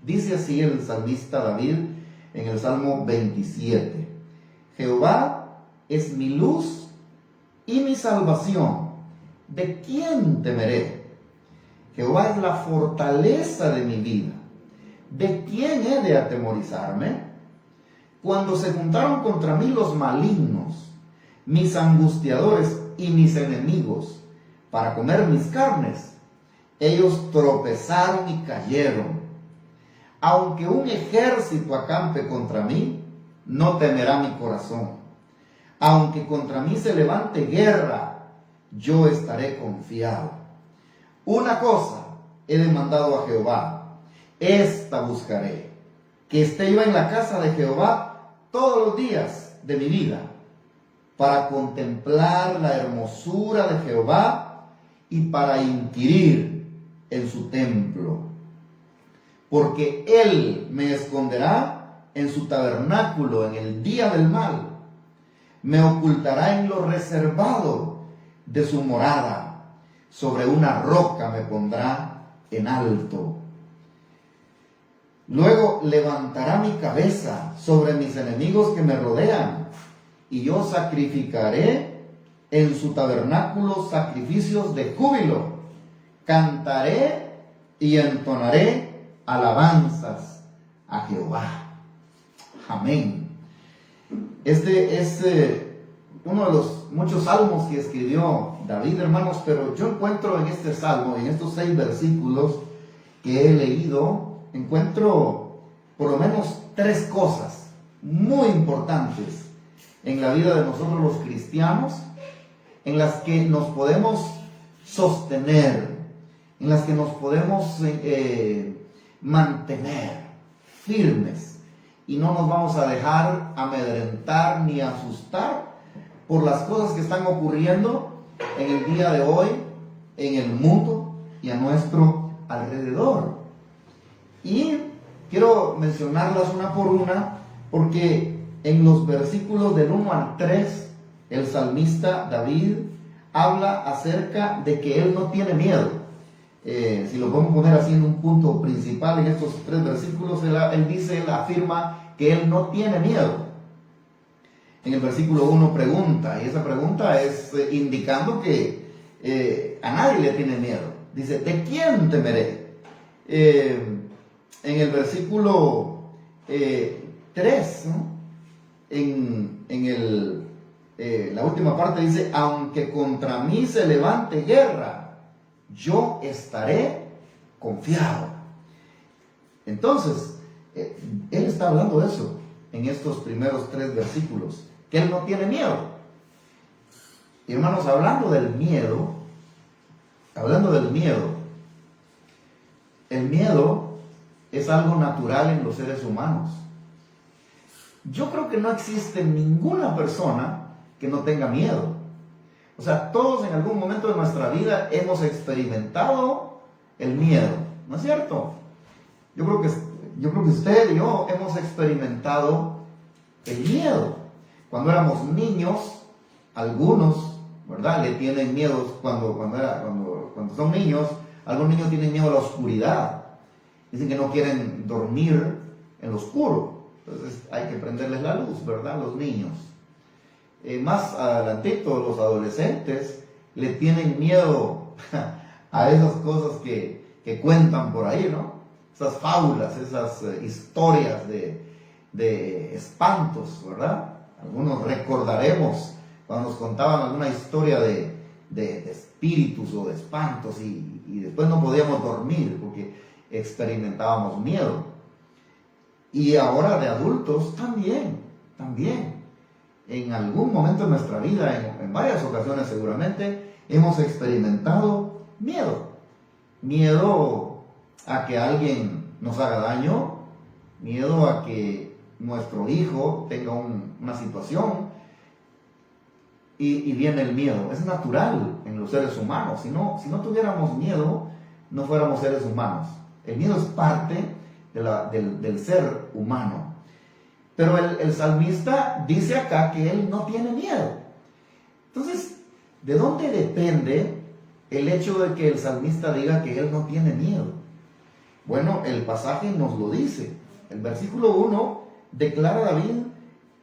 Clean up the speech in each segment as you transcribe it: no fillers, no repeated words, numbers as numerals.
Dice así el salmista David en el Salmo 27. Jehová es mi luz y mi salvación. ¿De quién temeré? Jehová es la fortaleza de mi vida. ¿De quién he de atemorizarme? Cuando se juntaron contra mí los malignos, mis angustiadores y mis enemigos, para comer mis carnes, ellos tropezaron y cayeron. Aunque un ejército acampe contra mí, no temerá mi corazón. Aunque contra mí se levante guerra, yo estaré confiado. Una cosa he demandado a Jehová, esta buscaré, que esté yo en la casa de Jehová todos los días de mi vida, para contemplar la hermosura de Jehová y para inquirir en su templo. Porque Él me esconderá en su tabernáculo en el día del mal, me ocultará en lo reservado de su morada, sobre una roca me pondrá en alto. Luego levantará mi cabeza sobre mis enemigos que me rodean, y yo sacrificaré en su tabernáculo sacrificios de júbilo. Cantaré y entonaré alabanzas a Jehová. Amén. Este es uno de los muchos salmos que escribió David, hermanos, pero yo encuentro en este salmo, en estos 6 versículos que he leído, encuentro por lo menos 3 cosas muy importantes en la vida de nosotros los cristianos, en las que nos podemos sostener, en las que nos podemos mantener firmes y no nos vamos a dejar amedrentar ni asustar por las cosas que están ocurriendo en el día de hoy, en el mundo y a nuestro alrededor. Y quiero mencionarlas una por una, porque en los versículos del 1 al 3, el salmista David habla acerca de que él no tiene miedo. Si lo podemos poner así en un punto principal en estos 3 versículos, él afirma que él no tiene miedo. En el versículo 1 pregunta, y esa pregunta es indicando que a nadie le tiene miedo. Dice, ¿de quién temeré? En el versículo 3, ¿no? La última parte dice, aunque contra mí se levante guerra, yo estaré confiado. Entonces, él está hablando de eso en estos primeros 3 versículos, que él no tiene miedo. Y hermanos, hablando del miedo, el miedo es algo natural en los seres humanos. Yo creo que no existe ninguna persona que no tenga miedo. O sea, todos en algún momento de nuestra vida hemos experimentado el miedo, ¿no es cierto? Yo creo que usted y yo hemos experimentado el miedo. Cuando éramos niños, algunos, ¿verdad?, le tienen miedo cuando son niños. Algunos niños tienen miedo a la oscuridad. Dicen que no quieren dormir en lo oscuro. Entonces hay que prenderles la luz, ¿verdad?, los niños. Más adelantito, los adolescentes le tienen miedo a esas cosas que cuentan por ahí, ¿no? Esas fábulas, esas historias de espantos, ¿verdad? Algunos recordaremos cuando nos contaban alguna historia de espíritus o de espantos y después no podíamos dormir porque experimentábamos miedo. Y ahora de adultos también. En algún momento de nuestra vida, en varias ocasiones seguramente, hemos experimentado miedo. Miedo a que alguien nos haga daño, miedo a que nuestro hijo tenga una situación, y viene el miedo. Es natural en los seres humanos. Si no tuviéramos miedo, no fuéramos seres humanos. El miedo es parte del ser humano. Pero el salmista dice acá que él no tiene miedo. Entonces, ¿de dónde depende el hecho de que el salmista diga que él no tiene miedo? Bueno, el pasaje nos lo dice. El versículo 1 declara a David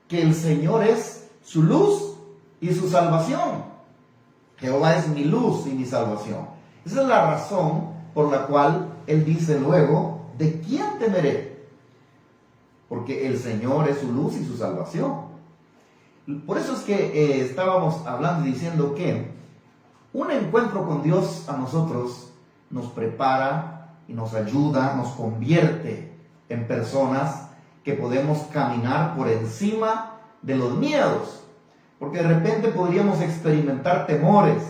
que el Señor es su luz y su salvación. Jehová es mi luz y mi salvación. Esa es la razón por la cual él dice luego, ¿de quién temeré? Porque el Señor es su luz y su salvación. Por eso es que estábamos hablando y diciendo que un encuentro con Dios a nosotros nos prepara y nos ayuda, nos convierte en personas que podemos caminar por encima de los miedos. Porque de repente podríamos experimentar temores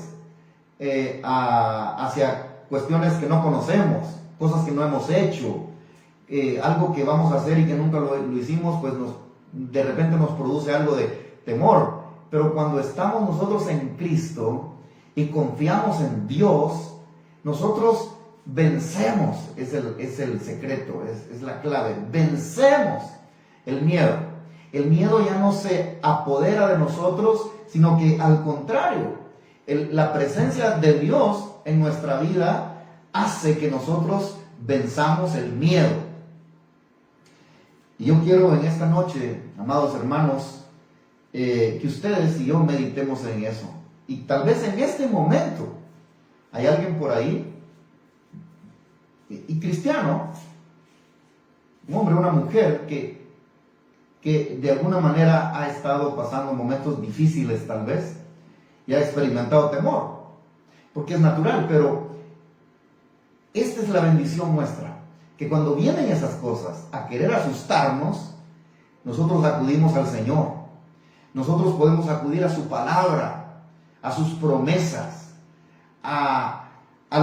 hacia cuestiones que no conocemos, cosas que no hemos hecho, algo que vamos a hacer y que nunca lo hicimos, pues de repente nos produce algo de temor. Pero cuando estamos nosotros en Cristo y confiamos en Dios, nosotros vencemos, es el secreto, es la clave, vencemos el miedo. El miedo ya no se apodera de nosotros, sino que al contrario, la presencia de Dios en nuestra vida hace que nosotros venzamos el miedo. Y yo quiero en esta noche, amados hermanos, que ustedes y yo meditemos en eso. Y tal vez en este momento hay alguien por ahí, y cristiano, un hombre o una mujer que de alguna manera ha estado pasando momentos difíciles tal vez, y ha experimentado temor, porque es natural, pero esta es la bendición nuestra, que cuando vienen esas cosas a querer asustarnos, nosotros acudimos al Señor. Nosotros podemos acudir a su palabra, a sus promesas, a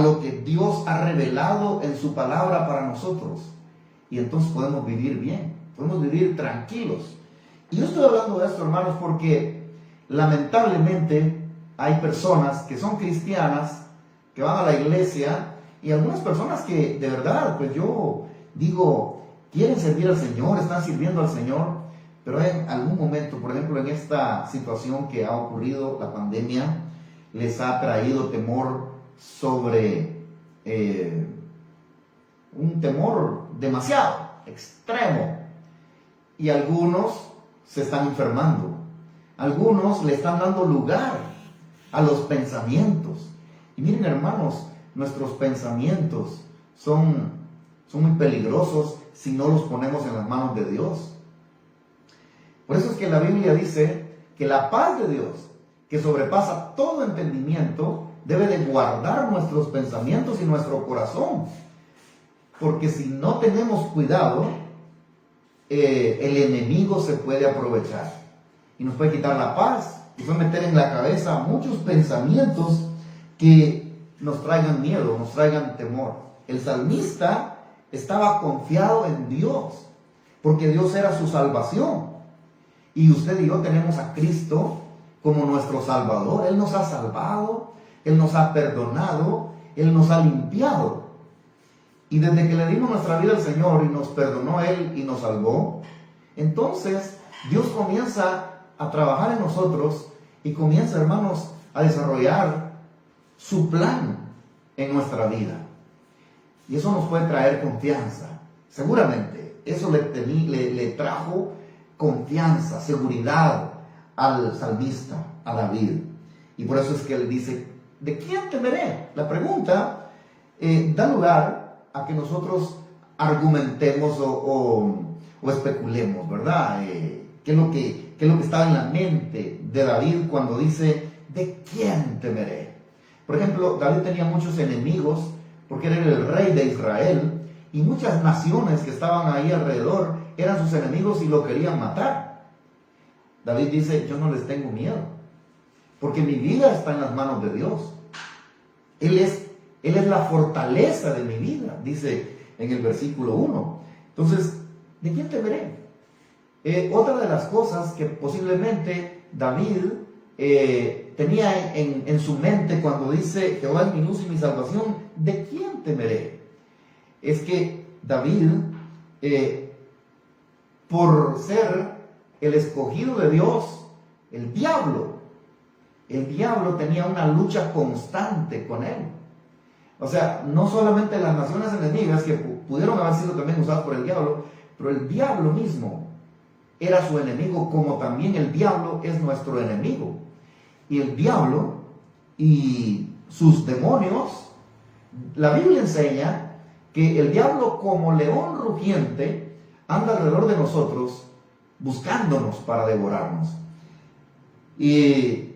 lo que Dios ha revelado en su palabra para nosotros. Y entonces podemos vivir bien, podemos vivir tranquilos. Y yo estoy hablando de esto, hermanos, porque lamentablemente hay personas que son cristianas, que van a la iglesia, y algunas personas que de verdad, pues yo digo, quieren servir al Señor, están sirviendo al Señor, pero en algún momento, por ejemplo, en esta situación que ha ocurrido, la pandemia, les ha traído temor sobre un temor demasiado extremo, y algunos se están enfermando, algunos le están dando lugar a los pensamientos. Y miren, hermanos, nuestros pensamientos son muy peligrosos si no los ponemos en las manos de Dios. Por eso es que la Biblia dice que la paz de Dios, que sobrepasa todo entendimiento, debe de guardar nuestros pensamientos y nuestro corazón. Porque si no tenemos cuidado, el enemigo se puede aprovechar y nos puede quitar la paz y puede meter en la cabeza muchos pensamientos que nos traigan miedo, nos traigan temor. El salmista estaba confiado en Dios, porque Dios era su salvación. Y usted y yo tenemos a Cristo como nuestro Salvador. Él nos ha salvado, Él nos ha perdonado, Él nos ha limpiado. Y desde que le dimos nuestra vida al Señor y nos perdonó Él y nos salvó, entonces Dios comienza a trabajar en nosotros y comienza, hermanos, a desarrollar su plan en nuestra vida. Y eso nos puede traer confianza. Seguramente eso le trajo confianza, seguridad al salmista, a David. Y por eso es que él dice, ¿de quién temeré? La pregunta da lugar a que nosotros argumentemos o especulemos, ¿verdad? ¿Qué es lo que estaba en la mente de David cuando dice, ¿de quién temeré? Por ejemplo, David tenía muchos enemigos porque era el rey de Israel, y muchas naciones que estaban ahí alrededor eran sus enemigos y lo querían matar. David dice, yo no les tengo miedo, porque mi vida está en las manos de Dios. Él es la fortaleza de mi vida, dice en el versículo 1. Entonces, ¿de quién temeré? Otra de las cosas que posiblemente David tenía en su mente cuando dice, Jehová es mi luz y mi salvación, ¿de quién temeré? Es que David, por ser el escogido de Dios, el diablo tenía una lucha constante con él. O sea, no solamente las naciones enemigas que pudieron haber sido también usadas por el diablo, pero el diablo mismo era su enemigo, como también el diablo es nuestro enemigo. Y el diablo y sus demonios, la Biblia enseña que el diablo, como león rugiente, anda alrededor de nosotros buscándonos para devorarnos. Y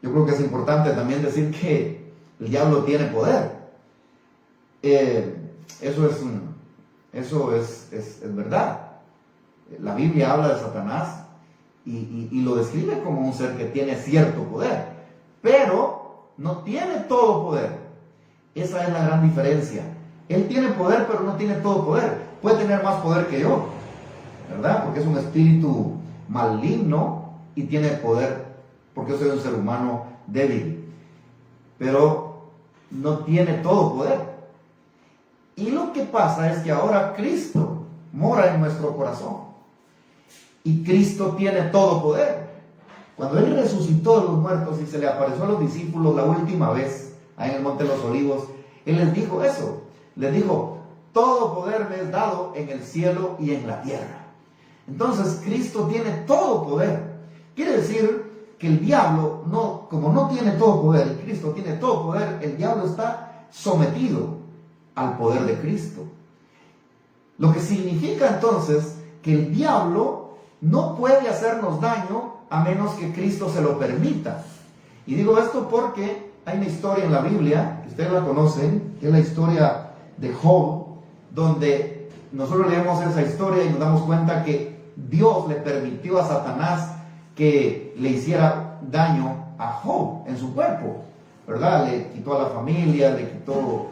yo creo que es importante también decir que el diablo tiene poder. Eso es verdad. La Biblia habla de Satanás y lo describe como un ser que tiene cierto poder, pero no tiene todo poder. Esa es la gran diferencia. Él tiene poder, pero no tiene todo poder. Puede tener más poder que yo, ¿verdad? Porque es un espíritu maligno y tiene poder, porque yo soy un ser humano débil, pero no tiene todo poder. Y lo que pasa es que ahora Cristo mora en nuestro corazón y Cristo tiene todo poder. Cuando Él resucitó de los muertos y se le apareció a los discípulos la última vez ahí en el Monte de los Olivos, Él les dijo eso. Les dijo: todo poder me es dado en el cielo y en la tierra. Entonces Cristo tiene todo poder. Quiere decir que el diablo, como no tiene todo poder, Cristo tiene todo poder, el diablo está sometido al poder de Cristo. Lo que significa entonces que el diablo no puede hacernos daño a menos que Cristo se lo permita. Y digo esto porque hay una historia en la Biblia, que ustedes la conocen, que es la historia de Job, donde nosotros leemos esa historia y nos damos cuenta que Dios le permitió a Satanás que le hiciera daño a Job en su cuerpo, ¿verdad? Le quitó a la familia, le quitó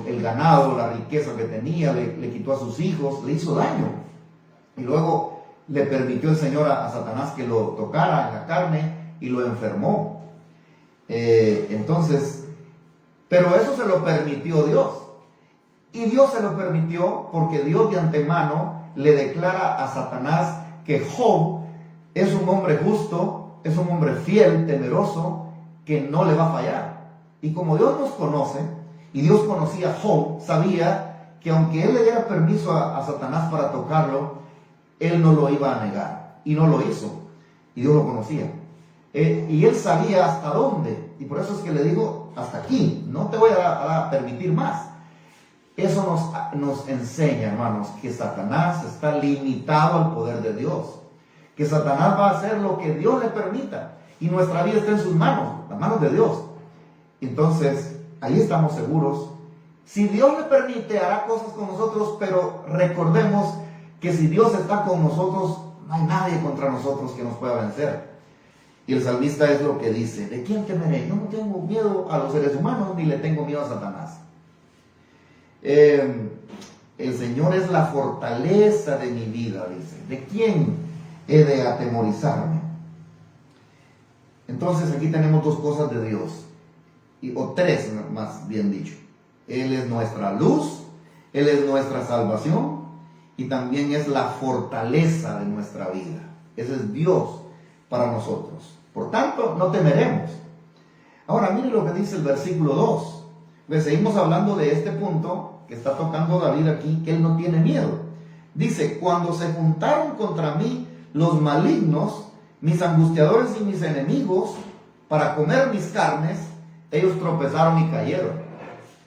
el ganado, la riqueza que tenía, le quitó a sus hijos, le hizo daño. Y luego le permitió el Señor a Satanás que lo tocara en la carne y lo enfermó. Entonces, pero eso se lo permitió Dios. Y Dios se lo permitió porque Dios de antemano le declara a Satanás que Job es un hombre justo, es un hombre fiel, temeroso, que no le va a fallar. Y como Dios nos conoce, y Dios conocía a Job, sabía que aunque él le diera permiso a Satanás para tocarlo, él no lo iba a negar. Y no lo hizo. Y Dios lo conocía. Y él sabía hasta dónde. Y por eso es que le digo, hasta aquí. No te voy a permitir más. Eso nos enseña, hermanos, que Satanás está limitado al poder de Dios. Que Satanás va a hacer lo que Dios le permita. Y nuestra vida está en sus manos, las manos de Dios. Entonces, ahí estamos seguros. Si Dios le permite, hará cosas con nosotros, pero recordemos que si Dios está con nosotros, no hay nadie contra nosotros que nos pueda vencer. Y el salmista es lo que dice: ¿de quién temeré? Yo no tengo miedo a los seres humanos, ni le tengo miedo a Satanás. El Señor es la fortaleza de mi vida, dice. ¿De quién he de atemorizarme? Entonces aquí tenemos dos cosas de Dios, o tres más bien dicho. Él es nuestra luz, Él es nuestra salvación y también es la fortaleza de nuestra vida. Ese es Dios para nosotros. Por tanto, no temeremos. Ahora, mire lo que dice el versículo 2. Pues seguimos hablando de este punto que está tocando David aquí, que él no tiene miedo. Dice: cuando se juntaron contra mí los malignos, mis angustiadores y mis enemigos, para comer mis carnes, ellos tropezaron y cayeron.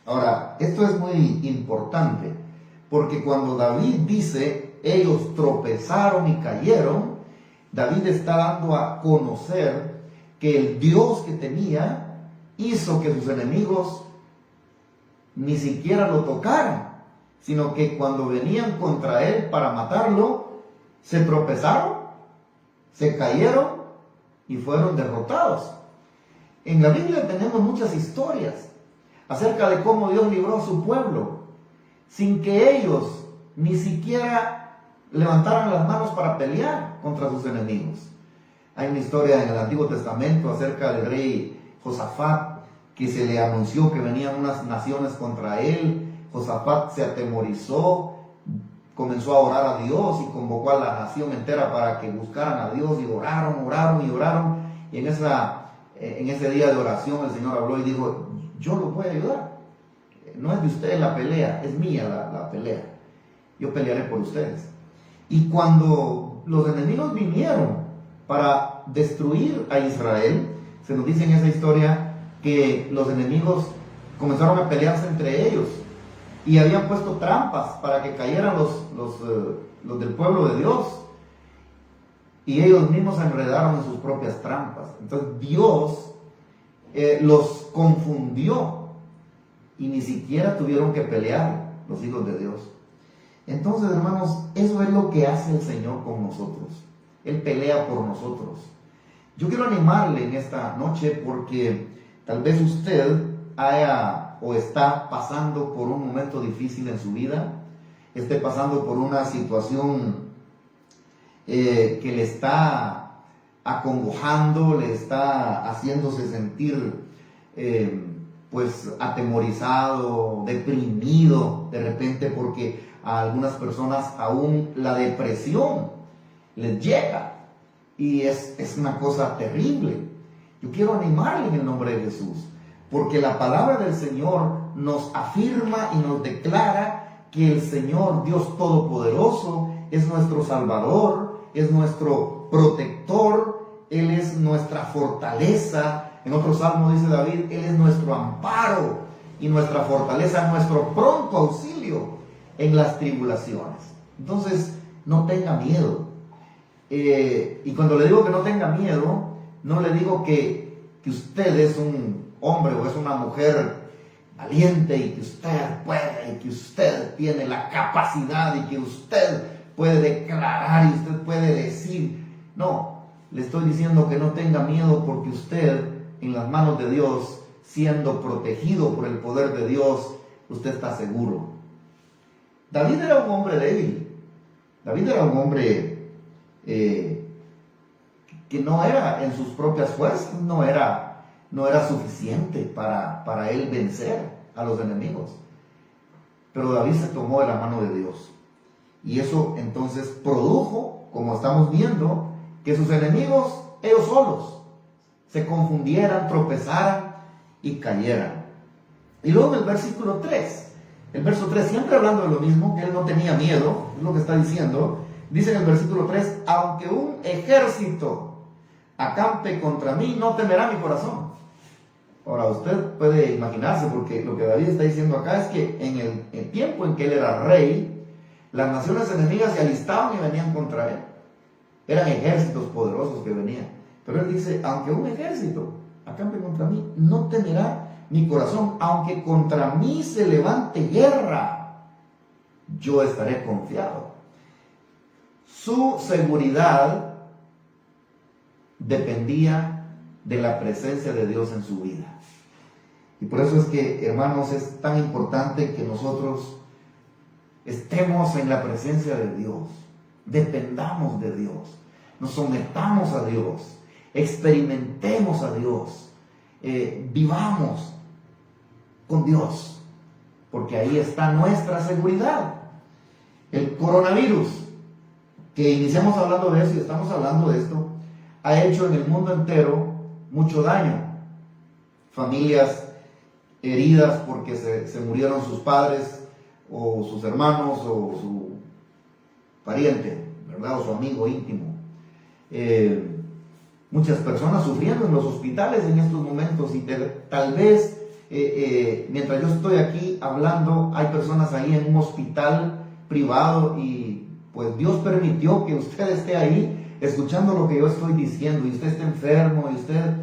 Ahora, esto es muy importante, porque cuando David dice, ellos tropezaron y cayeron, David está dando a conocer que el Dios que tenía hizo que sus enemigos ni siquiera lo tocaran, sino que cuando venían contra él para matarlo, se tropezaron, se cayeron y fueron derrotados. En la Biblia tenemos muchas historias acerca de cómo Dios libró a su pueblo sin que ellos ni siquiera levantaran las manos para pelear contra sus enemigos. Hay una historia en el Antiguo Testamento acerca del rey Josafat, que se le anunció que venían unas naciones contra él. Josafat se atemorizó, comenzó a orar a Dios y convocó a la nación entera para que buscaran a Dios, y oraron. Y en ese día de oración el Señor habló y dijo: yo los voy a ayudar. No es de ustedes la pelea, es mía la pelea. Yo pelearé por ustedes. Y cuando los enemigos vinieron para destruir a Israel, se nos dice en esa historia que los enemigos comenzaron a pelearse entre ellos y habían puesto trampas para que cayeran los del pueblo de Dios, y ellos mismos se enredaron en sus propias trampas. Entonces Dios los confundió y ni siquiera tuvieron que pelear los hijos de Dios. Entonces, hermanos, eso es lo que hace el Señor con nosotros. Él pelea por nosotros. Yo quiero animarle en esta noche porque tal vez usted haya o está pasando por un momento difícil en su vida, esté pasando por una situación que le está acongojando, le está haciéndose sentir pues atemorizado, deprimido de repente, porque a algunas personas aún la depresión les llega y es una cosa terrible. Yo quiero animarle en el nombre de Jesús, porque la palabra del Señor nos afirma y nos declara que el Señor Dios Todopoderoso es nuestro Salvador, es nuestro protector, Él es nuestra fortaleza. En otro salmo dice David, Él es nuestro amparo y nuestra fortaleza, nuestro pronto auxilio en las tribulaciones. Entonces, no tenga miedo. Y cuando le digo que no tenga miedo, no le digo que usted es un hombre o es una mujer valiente y que usted puede y que usted tiene la capacidad y que usted puede declarar y usted puede decir. No, le estoy diciendo que no tenga miedo, porque usted, en las manos de Dios, siendo protegido por el poder de Dios, usted está seguro. David era un hombre débil. David era un hombre que no era en sus propias fuerzas, no era suficiente para él vencer a los enemigos. Pero David se tomó de la mano de Dios. Y eso entonces produjo, como estamos viendo, que sus enemigos, ellos solos, se confundieran, tropezaran y cayeran. Y luego en el versículo 3, el verso 3, siempre hablando de lo mismo, que él no tenía miedo, es lo que está diciendo. Dice en el versículo 3, aunque un ejército acampe contra mí, no temerá mi corazón. Ahora, usted puede imaginarse, porque lo que David está diciendo acá es que en el tiempo en que él era rey, las naciones enemigas se alistaban y venían contra él. Eran ejércitos poderosos que venían. Pero él dice, aunque un ejército acampe contra mí, no temerá mi corazón. Aunque contra mí se levante guerra, yo estaré confiado. Su seguridad dependía de la presencia de Dios en su vida. Y por eso es que, hermanos, es tan importante que nosotros estemos en la presencia de Dios, dependamos de Dios, nos sometamos a Dios, experimentemos a Dios, vivamos con Dios, porque ahí está nuestra seguridad. El coronavirus, que iniciamos hablando de eso y estamos hablando de esto, ha hecho en el mundo entero mucho daño. Familias heridas porque se murieron sus padres o sus hermanos o su pariente, ¿verdad? O su amigo íntimo. Muchas personas sufriendo en los hospitales en estos momentos, y tal vez mientras yo estoy aquí hablando, hay personas ahí en un hospital privado y pues Dios permitió que usted esté ahí escuchando lo que yo estoy diciendo, y usted está enfermo y usted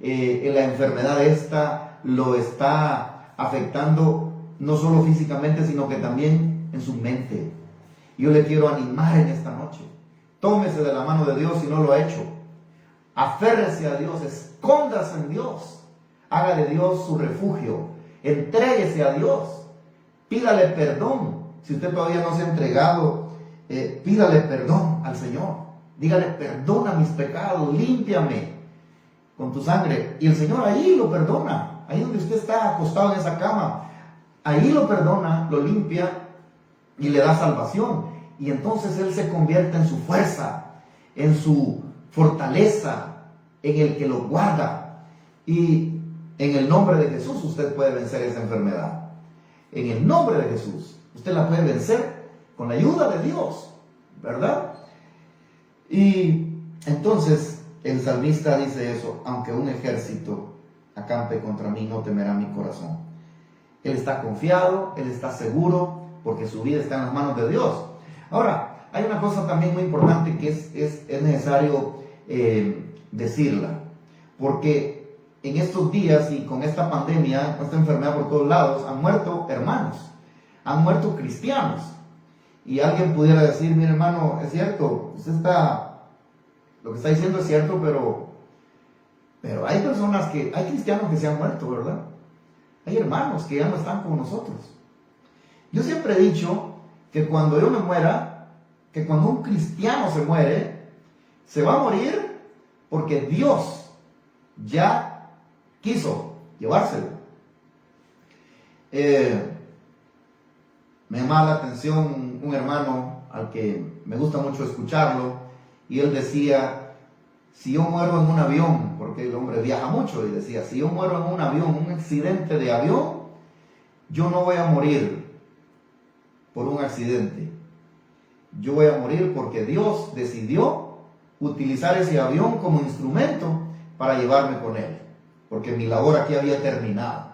en la enfermedad esta lo está afectando no solo físicamente, sino que también en su mente. Yo le quiero animar en esta noche. Tómese de la mano de Dios si no lo ha hecho. Aférrese a Dios, escóndase en Dios. Haga de Dios su refugio. Entréguese a Dios. Pídale perdón. Si usted todavía no se ha entregado, pídale perdón al Señor. Dígale, perdona mis pecados, límpiame con tu sangre. Y el Señor ahí lo perdona. Ahí donde usted está acostado en esa cama, ahí lo perdona, lo limpia y le da salvación. Y entonces Él se convierte en su fuerza, en su fortaleza, en el que lo guarda. Y En el nombre de Jesús usted puede vencer esa enfermedad. En el nombre de Jesús usted la puede vencer con la ayuda de Dios, ¿verdad? Y entonces el salmista dice eso: aunque un ejército acampe contra mí, no temerá mi corazón. Él está confiado, él está seguro, porque su vida está en las manos de Dios. Ahora, hay una cosa también muy importante que es necesario decirla, porque en estos días y con esta pandemia, con esta enfermedad por todos lados, han muerto hermanos, han muerto cristianos. Y alguien pudiera decir: mire, hermano, es cierto, lo que está diciendo es cierto, pero hay hay cristianos que se han muerto, ¿verdad? Hay hermanos que ya no están con nosotros. Yo siempre he dicho que cuando yo me muera, que cuando un cristiano se muere, se va a morir porque Dios ya quiso llevárselo. Me llamaba la atención un hermano al que me gusta mucho escucharlo, y él decía: si yo muero en un avión, porque el hombre viaja mucho, y decía: si yo muero en un avión, un accidente de avión, yo no voy a morir por un accidente. Yo voy a morir porque Dios decidió utilizar ese avión como instrumento para llevarme con él, porque mi labor aquí había terminado.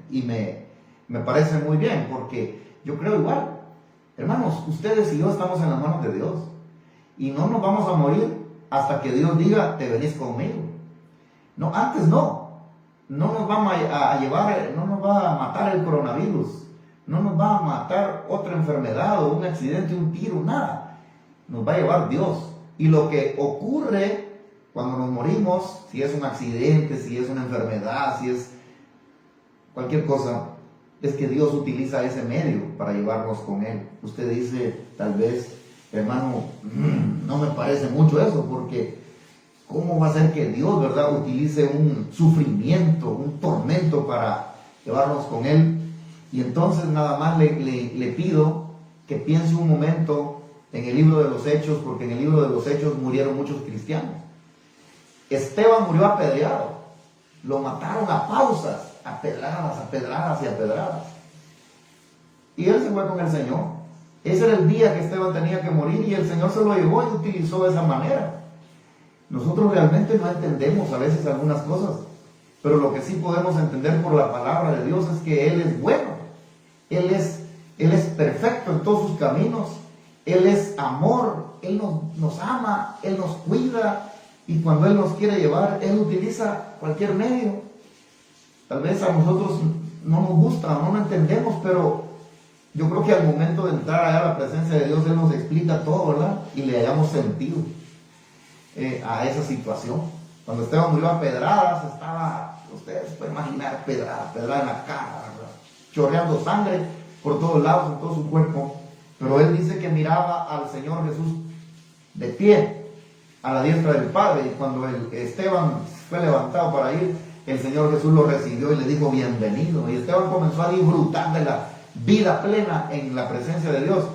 Y me parece muy bien, porque yo creo igual. Hermanos, ustedes y yo estamos en las manos de Dios, y no nos vamos a morir hasta que Dios diga: te venís conmigo. No, antes no nos va a llevar, no nos va a matar el coronavirus, no nos va a matar otra enfermedad o un accidente, un tiro, nada. Nos va a llevar Dios. Y lo que ocurre cuando nos morimos, si es un accidente, si es una enfermedad, si es cualquier cosa, es que Dios utiliza ese medio para llevarnos con Él. Usted dice, tal vez: hermano, no me parece mucho eso, porque ¿cómo va a ser que Dios, verdad, utilice un sufrimiento, un tormento para llevarnos con Él? Y entonces nada más le pido que piense un momento en el libro de los Hechos, porque en el libro de los Hechos murieron muchos cristianos. Esteban murió apedreado, lo mataron a pausas, a pedradas y a pedradas. Y él se fue con el Señor. Ese era el día que Esteban tenía que morir, y el Señor se lo llevó y utilizó de esa manera. Nosotros realmente no entendemos a veces algunas cosas, pero lo que sí podemos entender por la palabra de Dios es que Él es bueno. Él es perfecto en todos sus caminos. Él es amor. Él nos ama, Él nos cuida, y cuando Él nos quiere llevar, Él utiliza cualquier medio. Tal vez a nosotros no nos gusta, no lo entendemos, pero yo creo que al momento de entrar allá a la presencia de Dios, Él nos explica todo, ¿verdad? Y le hayamos sentido a esa situación. Cuando Esteban murió a pedradas, ustedes pueden imaginar, pedrada en la cara, ¿verdad? Chorreando sangre por todos lados, en todo su cuerpo. Pero él dice que miraba al Señor Jesús de pie a la diestra del Padre, y cuando Esteban fue levantado para ir, el Señor Jesús lo recibió y le dijo: bienvenido. Y Esteban comenzó a disfrutar de la vida plena en la presencia de Dios.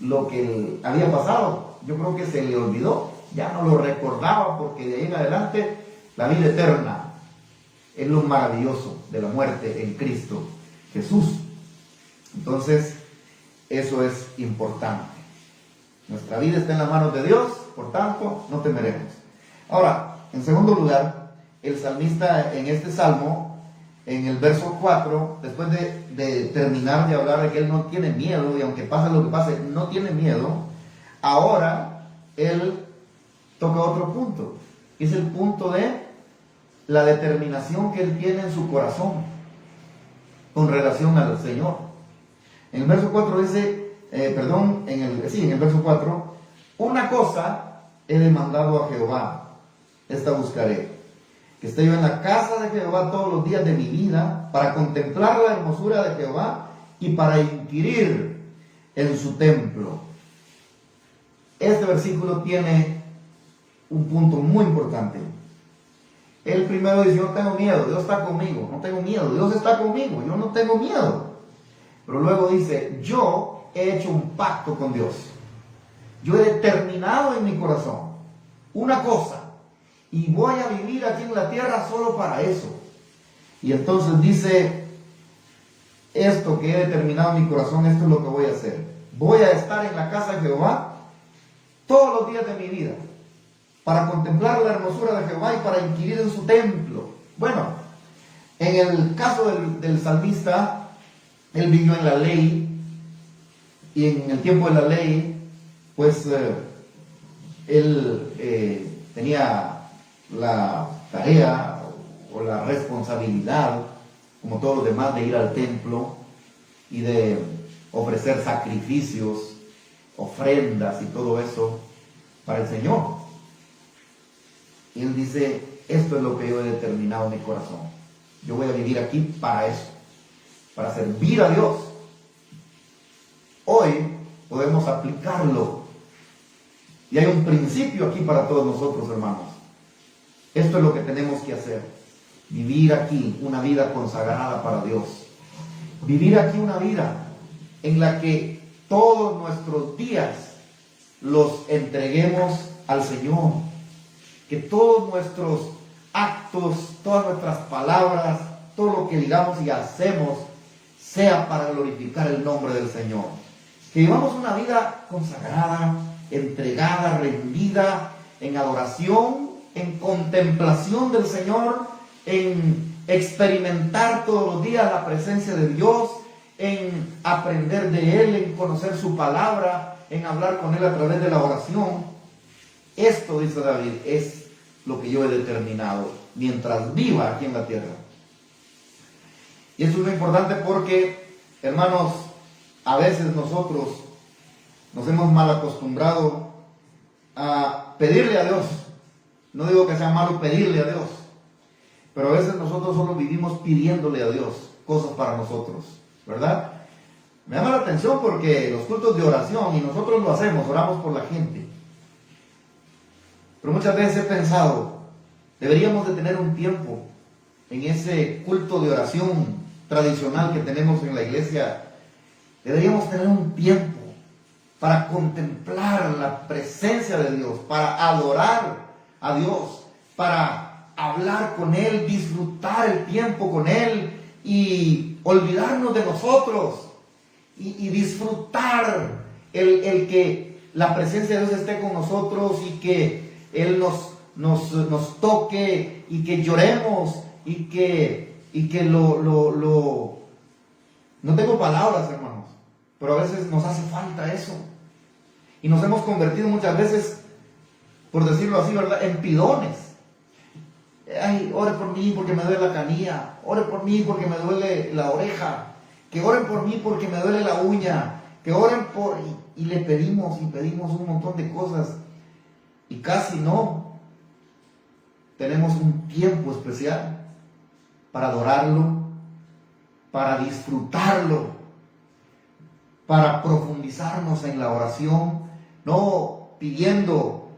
Lo que había pasado, yo creo que se le olvidó, ya no lo recordaba, porque de ahí en adelante la vida eterna es lo maravilloso de la muerte en Cristo Jesús. Entonces, eso es importante. Nuestra vida está en las manos de Dios, por tanto, no temeremos. Ahora, en segundo lugar, el salmista en este salmo, en el verso 4, después de terminar de hablar de que él no tiene miedo, y aunque pase lo que pase, no tiene miedo, ahora él toca otro punto, que es el punto de la determinación que él tiene en su corazón con relación al Señor. En el verso 4 dice, en el verso 4, una cosa he demandado a Jehová, esta buscaré, que esté yo en la casa de Jehová todos los días de mi vida, para contemplar la hermosura de Jehová y para inquirir en su templo. Este versículo tiene un punto muy importante. Él primero dice: yo no tengo miedo, Dios está conmigo, no tengo miedo, Dios está conmigo, yo no tengo miedo. Pero luego dice: yo he hecho un pacto con Dios. Yo he determinado en mi corazón una cosa, y voy a vivir aquí en la tierra solo para eso. Y entonces dice, esto que he determinado en mi corazón, esto es lo que voy a hacer. Voy a estar en la casa de Jehová todos los días de mi vida, para contemplar la hermosura de Jehová y para inquirir en su templo. Bueno, en el caso del salmista, él vivió en la ley, y en el tiempo de la ley, pues él tenía la tarea o la responsabilidad, como todos los demás, de ir al templo y de ofrecer sacrificios, ofrendas y todo eso para el Señor. Y él dice, esto es lo que yo he determinado en mi corazón. Yo voy a vivir aquí para eso, para servir a Dios. Hoy podemos aplicarlo. Y hay un principio aquí para todos nosotros, hermanos. Esto es lo que tenemos que hacer. Vivir aquí una vida consagrada para Dios. Vivir aquí una vida en la que todos nuestros días los entreguemos al Señor. Que todos nuestros actos, todas nuestras palabras, todo lo que digamos y hacemos sea para glorificar el nombre del Señor. Que vivamos una vida consagrada, entregada, rendida, en adoración, en contemplación del Señor, en experimentar todos los días la presencia de Dios, en aprender de Él, en conocer su palabra, en hablar con Él a través de la oración. Esto, dice David, es lo que yo he determinado mientras viva aquí en la tierra. Y eso es muy importante porque, hermanos, a veces nosotros nos hemos mal acostumbrado a pedirle a Dios. No digo que sea malo pedirle a Dios, pero a veces nosotros solo vivimos pidiéndole a Dios cosas para nosotros, ¿verdad? Me llama la atención porque los cultos de oración, y nosotros lo hacemos, oramos por la gente. Pero muchas veces he pensado, deberíamos de tener un tiempo en ese culto de oración tradicional que tenemos en la iglesia. Deberíamos tener un tiempo para contemplar la presencia de Dios, para adorar a Dios, para hablar con Él, disfrutar el tiempo con Él y olvidarnos de nosotros y disfrutar el que la presencia de Dios esté con nosotros y que Él nos toque y que lloremos y que no tengo palabras, hermanos, pero a veces nos hace falta eso. Y nos hemos convertido muchas veces, por decirlo así, ¿verdad?, en pidones. Ay, ore por mí porque me duele la canilla, ore por mí porque me duele la oreja, que oren por mí porque me duele la uña, que oren por... Y le pedimos un montón de cosas y casi no tenemos un tiempo especial para adorarlo, para disfrutarlo, para profundizarnos en la oración, no pidiendo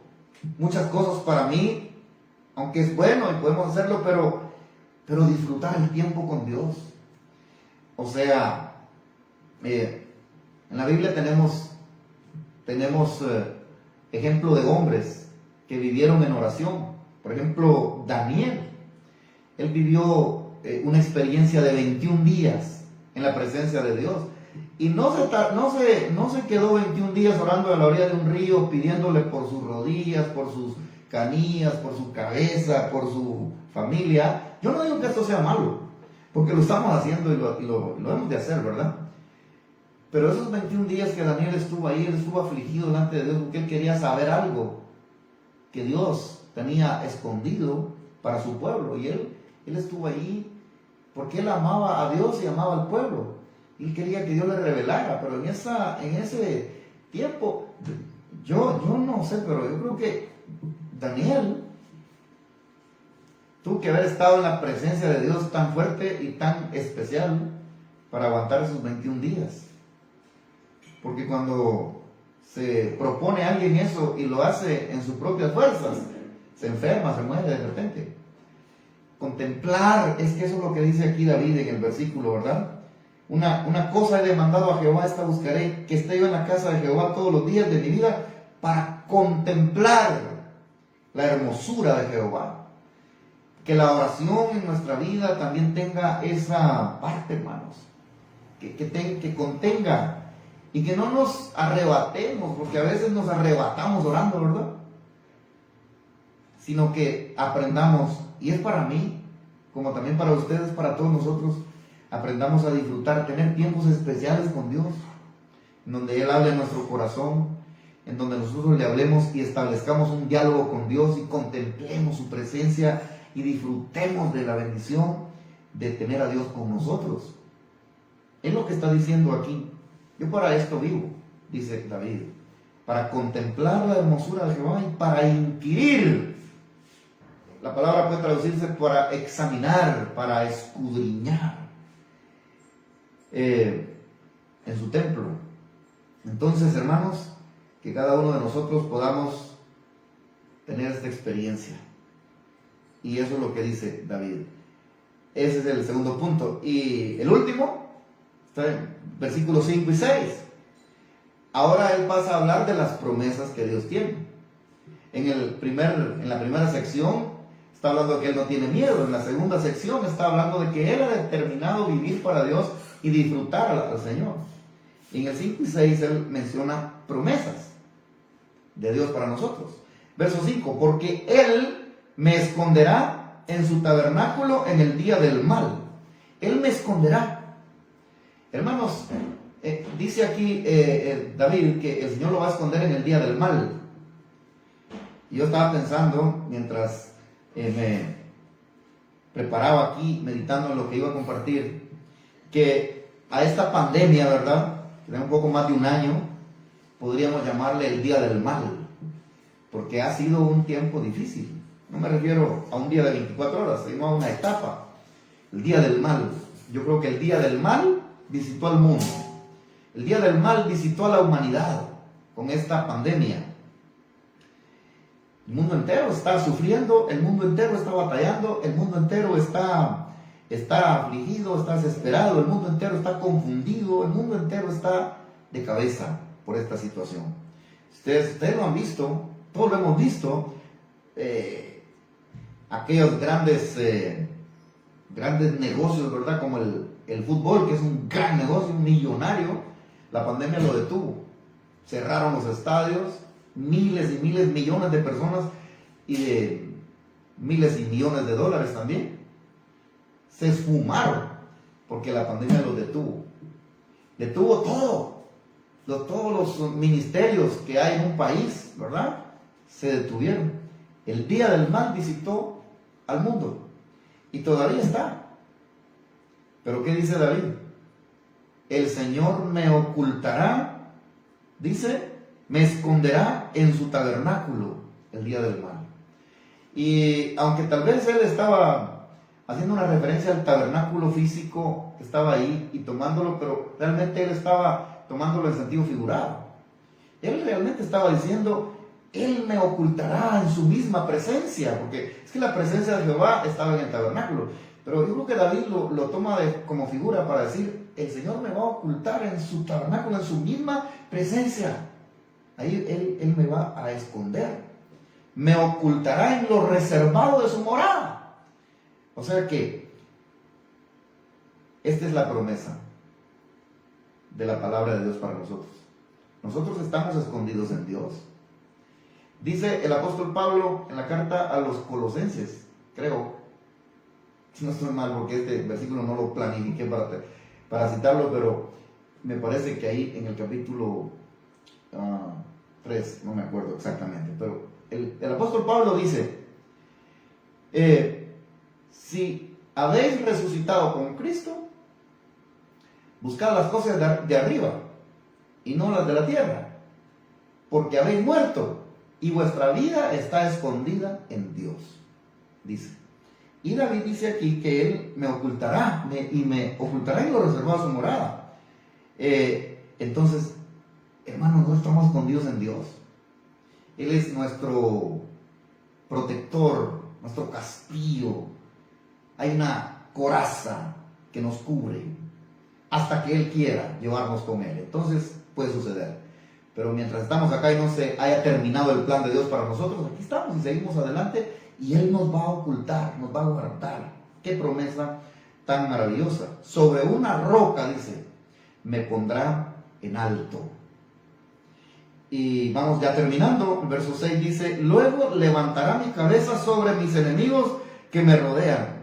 muchas cosas para mí, aunque es bueno y podemos hacerlo, pero disfrutar el tiempo con Dios. O sea, en la Biblia tenemos ejemplo de hombres que vivieron en oración. Por ejemplo, Daniel, él vivió una experiencia de 21 días en la presencia de Dios. Y no se quedó 21 días orando a la orilla de un río, pidiéndole por sus rodillas, por sus canillas, por su cabeza, por su familia. Yo no digo que esto sea malo, porque lo estamos haciendo y lo hemos de hacer, ¿verdad? Pero esos 21 días que Daniel estuvo ahí, él estuvo afligido delante de Dios porque él quería saber algo que Dios tenía escondido para su pueblo. Y él estuvo ahí porque él amaba a Dios y amaba al pueblo. Él quería que Dios le revelara, pero en ese tiempo, yo no sé, pero yo creo que Daniel tuvo que haber estado en la presencia de Dios tan fuerte y tan especial para aguantar esos 21 días. Porque cuando se propone a alguien eso y lo hace en sus propias fuerzas, se enferma, se muere de repente. Contemplar, es que eso es lo que dice aquí David en el versículo, ¿verdad? Una cosa he demandado a Jehová, esta buscaré, que esté yo en la casa de Jehová todos los días de mi vida para contemplar la hermosura de Jehová. que la oración en nuestra vida también tenga esa parte, hermanos, que contenga y que no nos arrebatemos, porque a veces nos arrebatamos orando, ¿verdad? Sino que aprendamos, y es para mí, como también para ustedes, para todos nosotros, aprendamos a disfrutar, tener tiempos especiales con Dios, en donde Él hable en nuestro corazón, en donde nosotros le hablemos y establezcamos un diálogo con Dios y contemplemos su presencia y disfrutemos de la bendición de tener a Dios con nosotros. Es lo que está diciendo aquí. Yo para esto vivo, dice David, para contemplar la hermosura de Jehová y para inquirir. La palabra puede traducirse para examinar, para escudriñar en su templo. Entonces, hermanos, que cada uno de nosotros podamos tener esta experiencia. Y eso es lo que dice David. Ese es el segundo punto. Y el último está en versículos 5 y 6. Ahora él pasa a hablar de las promesas que Dios tiene. En la primera sección está hablando de que él no tiene miedo. En la segunda sección está hablando de que él ha determinado vivir para Dios y disfrutar al Señor. Y en el 5 y 6 él menciona promesas de Dios para nosotros. Verso 5, porque él me esconderá en su tabernáculo en el día del mal. Él me esconderá. Hermanos, dice aquí David que el Señor lo va a esconder en el día del mal. Y yo estaba pensando, mientras me preparaba aquí, meditando en lo que iba a compartir, que a esta pandemia, ¿verdad?, que tiene un poco más de un año, podríamos llamarle el día del mal, porque ha sido un tiempo difícil. No me refiero a un día de 24 horas, sino a una etapa. El día del mal. Yo creo que el día del mal visitó al mundo. El día del mal visitó a la humanidad con esta pandemia. El mundo entero está sufriendo, el mundo entero está batallando, el mundo entero está afligido, está desesperado, el mundo entero está confundido, el mundo entero está de cabeza por esta situación. Ustedes lo han visto, todos lo hemos visto, aquellos grandes negocios, ¿verdad? Como el fútbol, que es un gran negocio, un millonario. La pandemia lo detuvo. Cerraron los estadios, miles y miles, millones de personas y de miles y millones de dólares también se esfumaron porque la pandemia los detuvo. Detuvo todo. Todos los ministerios que hay en un país, ¿verdad?, se detuvieron. El día del mal visitó al mundo y todavía está. Pero ¿qué dice David? El Señor me ocultará, dice, me esconderá en su tabernáculo el día del mal. Y aunque tal vez él estaba haciendo una referencia al tabernáculo físico que estaba ahí y tomándolo, pero realmente él estaba tomándolo en sentido figurado. Él realmente estaba diciendo, él me ocultará en su misma presencia, porque es que la presencia de Jehová estaba en el tabernáculo. Pero yo creo que David lo toma como figura para decir, el Señor me va a ocultar en su tabernáculo, en su misma presencia. Ahí él me va a esconder. Me ocultará en lo reservado de su morada. O sea que esta es la promesa de la palabra de Dios para nosotros. Nosotros estamos escondidos en Dios. Dice el apóstol Pablo en la carta a los Colosenses, creo, si no estoy mal porque este versículo no lo planifiqué para citarlo, pero me parece que ahí en el capítulo 3, no me acuerdo exactamente, pero el apóstol Pablo dice, si habéis resucitado con Cristo, buscad las cosas de arriba y no las de la tierra, porque habéis muerto y vuestra vida está escondida en Dios, dice. Y David dice aquí que él me ocultará y me ocultará en lo reservado a su morada. Entonces, hermanos, nosotros estamos escondidos en Dios. Él es nuestro protector, nuestro castillo. Hay una coraza que nos cubre hasta que Él quiera llevarnos con Él. Entonces puede suceder. Pero mientras estamos acá y no se haya terminado el plan de Dios para nosotros, aquí estamos y seguimos adelante y Él nos va a ocultar, nos va a guardar. Qué promesa tan maravillosa. Sobre una roca, dice, me pondrá en alto. Y vamos ya terminando. El verso 6 dice, luego levantará mi cabeza sobre mis enemigos que me rodean.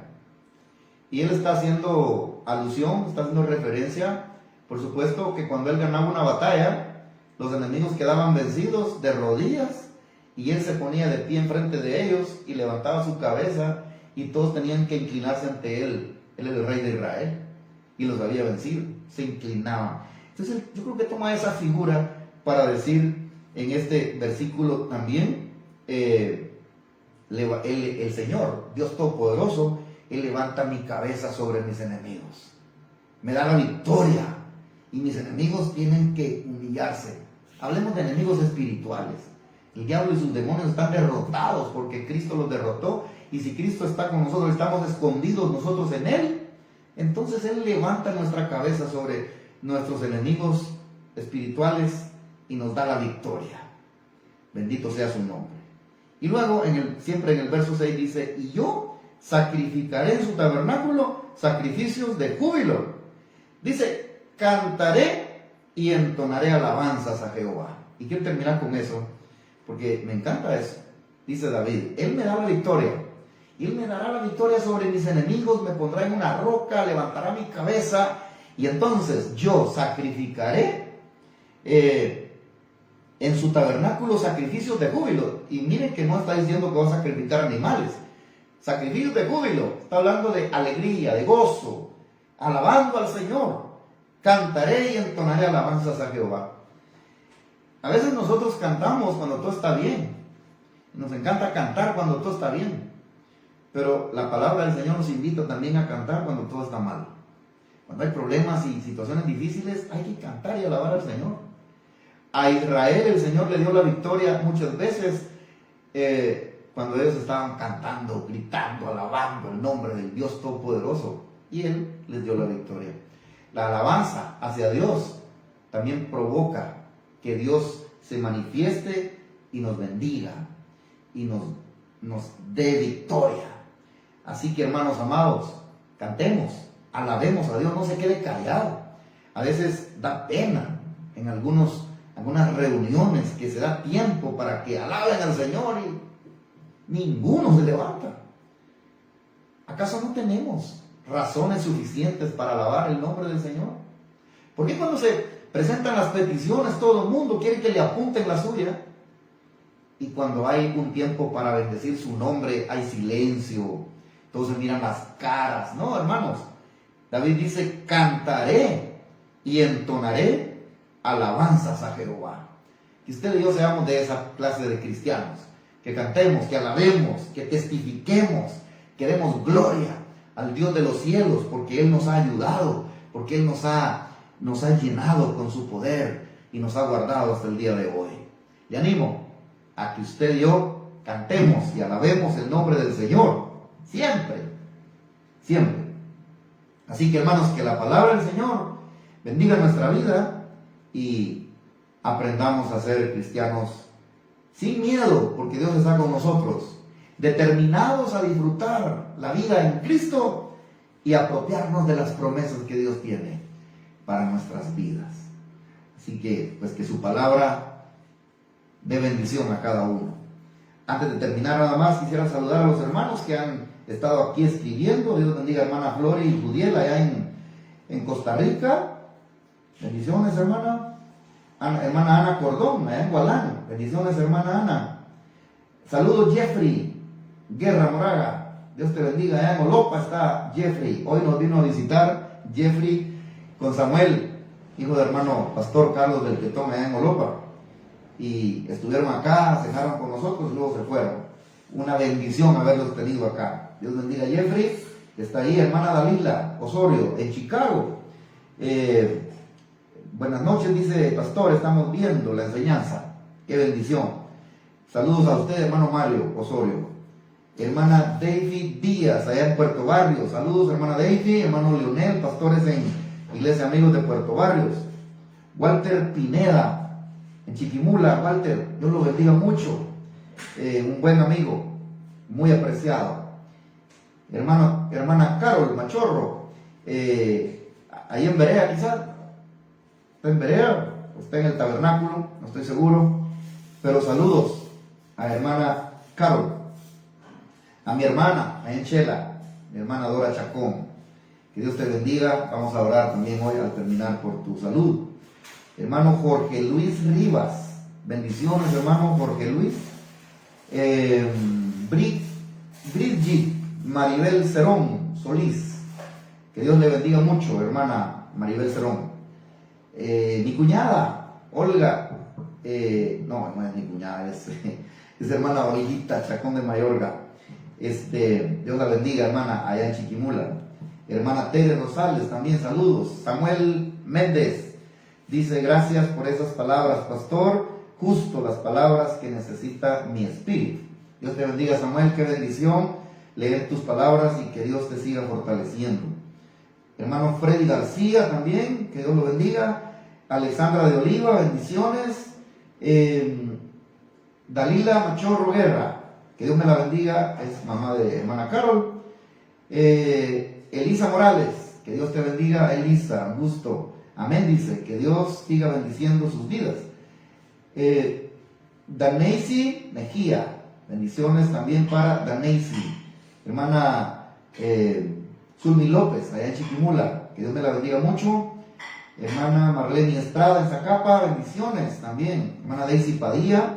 Y Él está haciendo alusión, está haciendo referencia, por supuesto, que cuando Él ganaba una batalla, los enemigos quedaban vencidos de rodillas y Él se ponía de pie enfrente de ellos y levantaba su cabeza y todos tenían que inclinarse ante Él. Él era el rey de Israel y los había vencido, se inclinaban. Entonces yo creo que toma esa figura para decir en este versículo también, el Señor, Dios Todopoderoso, Él levanta mi cabeza sobre mis enemigos, me da la victoria y mis enemigos tienen que humillarse. Hablemos de enemigos espirituales. El diablo y sus demonios están derrotados porque Cristo los derrotó. Y si Cristo está con nosotros, estamos escondidos nosotros en Él, entonces Él levanta nuestra cabeza sobre nuestros enemigos espirituales y nos da la victoria. Bendito sea su nombre. Y luego, siempre en el verso 6 dice, y yo sacrificaré en su tabernáculo sacrificios de júbilo. Dice, cantaré y entonaré alabanzas a Jehová. Y quiero terminar con eso, porque me encanta eso. Dice David, Él me da la victoria. Y Él me dará la victoria sobre mis enemigos, me pondrá en una roca, levantará mi cabeza, y entonces yo sacrificaré en su tabernáculo sacrificios de júbilo. Y miren que no está diciendo que va a sacrificar animales. Sacrificios de júbilo, está hablando de alegría, de gozo, alabando al Señor. Cantaré y entonaré alabanzas a Jehová. A veces nosotros cantamos cuando todo está bien. Nos encanta cantar cuando todo está bien. Pero la palabra del Señor nos invita también a cantar cuando todo está mal. Cuando hay problemas y situaciones difíciles, hay que cantar y alabar al Señor. A Israel el Señor le dio la victoria muchas veces cuando ellos estaban cantando, gritando, alabando el nombre del Dios Todopoderoso. Y Él les dio la victoria. La alabanza hacia Dios también provoca que Dios se manifieste y nos bendiga y nos dé victoria. Así que, hermanos amados, cantemos, alabemos a Dios, no se quede callado. A veces da pena en algunas reuniones que se da tiempo para que alaben al Señor y ninguno se levanta. ¿Acaso no tenemos razones suficientes para alabar el nombre del Señor? ¿Por qué cuando se presentan las peticiones todo el mundo quiere que le apunten la suya? Y cuando hay un tiempo para bendecir su nombre hay silencio, todos se miran las caras. No, hermanos, David dice, cantaré y entonaré alabanzas a Jehová. Que usted y yo seamos de esa clase de cristianos, que cantemos, que alabemos, que testifiquemos, que demos gloria al Dios de los cielos, porque Él nos ha ayudado, porque Él nos ha llenado con su poder y nos ha guardado hasta el día de hoy. Le animo a que usted y yo cantemos y alabemos el nombre del Señor, siempre, siempre. Así que, hermanos, que la palabra del Señor bendiga nuestra vida y aprendamos a ser cristianos sin miedo, porque Dios está con nosotros, determinados a disfrutar la vida en Cristo y apropiarnos de las promesas que Dios tiene para nuestras vidas. Así que, pues, que su palabra dé bendición a cada uno. Antes de terminar, nada más quisiera saludar a los hermanos que han estado aquí escribiendo. Dios bendiga a hermana Flori y Judiel allá en Costa Rica. Bendiciones, hermana. Hermana Ana Cordón, allá en Gualán. Bendiciones, hermana Ana. Saludos, Jeffrey Guerra Moraga. Dios te bendiga. Allá en Olopa está Jeffrey. Hoy nos vino a visitar Jeffrey con Samuel, hijo de hermano pastor Carlos del Tetón, allá en Olopa. Y estuvieron acá, cenaron con nosotros y luego se fueron. Una bendición haberlos tenido acá. Dios bendiga a Jeffrey, que está ahí, hermana Dalila Osorio, en Chicago. Buenas noches, dice pastor, estamos viendo la enseñanza. Qué bendición. Saludos a usted, hermano Mario Osorio. Hermana David Díaz, allá en Puerto Barrios. Saludos, hermana David, hermano Leonel, pastores en Iglesia Amigos de Puerto Barrios. Walter Pineda, en Chiquimula, Walter, Dios lo bendiga mucho. Un buen amigo, muy apreciado. Hermana Carol Machorro, ahí en Berea quizás, está en Berea, está en el tabernáculo, no estoy seguro, pero saludos a hermana Carol, a mi hermana, ahí en Chela, mi hermana Dora Chacón, que Dios te bendiga. Vamos a orar también hoy al terminar por tu salud. Hermano Jorge Luis Rivas, bendiciones hermano Jorge Luis. Brigitte Maribel Cerón Solís, que Dios le bendiga mucho, hermana Maribel Cerón. Mi cuñada Olga, no es mi cuñada, es hermana Olguita Chacón de Mayorga. Dios la bendiga, hermana, allá en Chiquimula. Hermana Tere Rosales, también saludos. Samuel Méndez dice: gracias por esas palabras, pastor, justo las palabras que necesita mi espíritu. Dios te bendiga, Samuel, qué bendición leer tus palabras y que Dios te siga fortaleciendo. Hermano Freddy García también, que Dios lo bendiga. Alexandra de Oliva, bendiciones. Dalila Machorro Guerra, que Dios me la bendiga, es mamá de hermana Carol. Elisa Morales, que Dios te bendiga, Elisa, un gusto. Amén, dice, que Dios siga bendiciendo sus vidas. Daneisy Mejía, bendiciones también para Daneisy. Hermana Zulmi López, allá en Chiquimula, que Dios me la bendiga mucho. Hermana Marlene Estrada en Zacapa, bendiciones también. Hermana Daisy Padilla,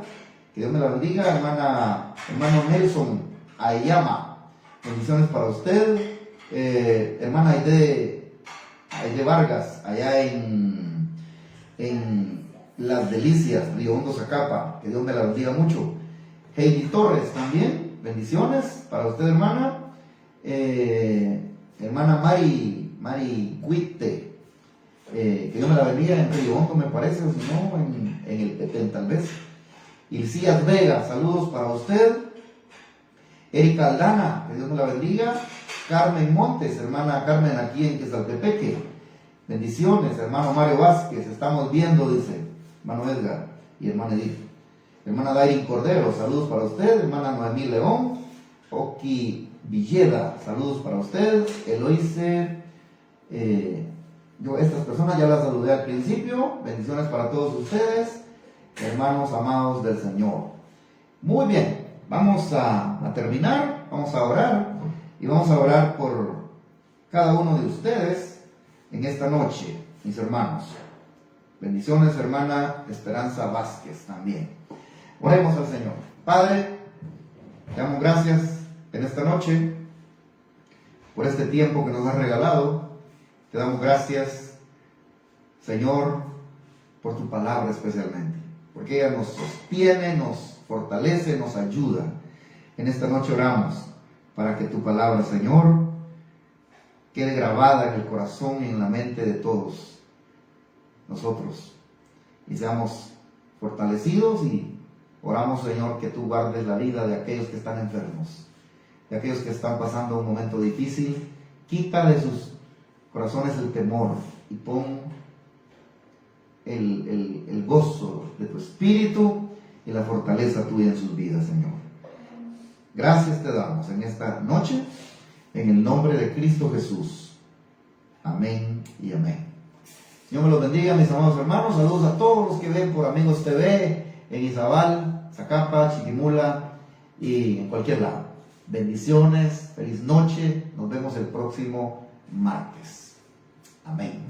que Dios me la bendiga. Hermano Nelson Ayama, bendiciones para usted. Hermana Aide Vargas, allá en Las Delicias, Río Hondo, Zacapa, que Dios me la bendiga mucho. Heidi Torres también, bendiciones para usted, hermana. Hermana Mari Cuite, que Dios me la bendiga, en Río Hondo me parece, o si no, en el Petén tal vez. Ilcías Vega, saludos para usted. Erika Aldana, que Dios me la bendiga. Carmen Montes, hermana Carmen aquí en Quesaltepeque, bendiciones. Hermano Mario Vázquez, estamos viendo, dice hermano Edgar y hermana Edith. Hermana Dairin Cordero, saludos para usted. Hermana Noemí León. Oki Villeda, saludos para usted. Eloise, yo estas personas ya las saludé al principio, bendiciones para todos ustedes, hermanos amados del Señor. Muy bien, vamos a terminar, vamos a orar. Y vamos a orar por cada uno de ustedes en esta noche, mis hermanos. Bendiciones, hermana Esperanza Vázquez también. Oremos al Señor. Padre, te damos gracias en esta noche por este tiempo que nos has regalado. Te damos gracias, Señor, por tu palabra especialmente, porque ella nos sostiene, nos fortalece, nos ayuda. En esta noche oramos para que tu palabra, Señor, quede grabada en el corazón y en la mente de todos nosotros y seamos fortalecidos, y oramos, Señor, que tú guardes la vida de aquellos que están enfermos, de aquellos que están pasando un momento difícil. Quita de sus corazones el temor y pon el gozo de tu espíritu y la fortaleza tuya en sus vidas, Señor. Gracias te damos en esta noche, en el nombre de Cristo Jesús. Amén y amén. Dios me los bendiga, mis amados hermanos. Saludos a todos los que ven por Amigos TV, en Izabal, Zacapa, Chiquimula y en cualquier lado. Bendiciones, feliz noche. Nos vemos el próximo martes. Amén.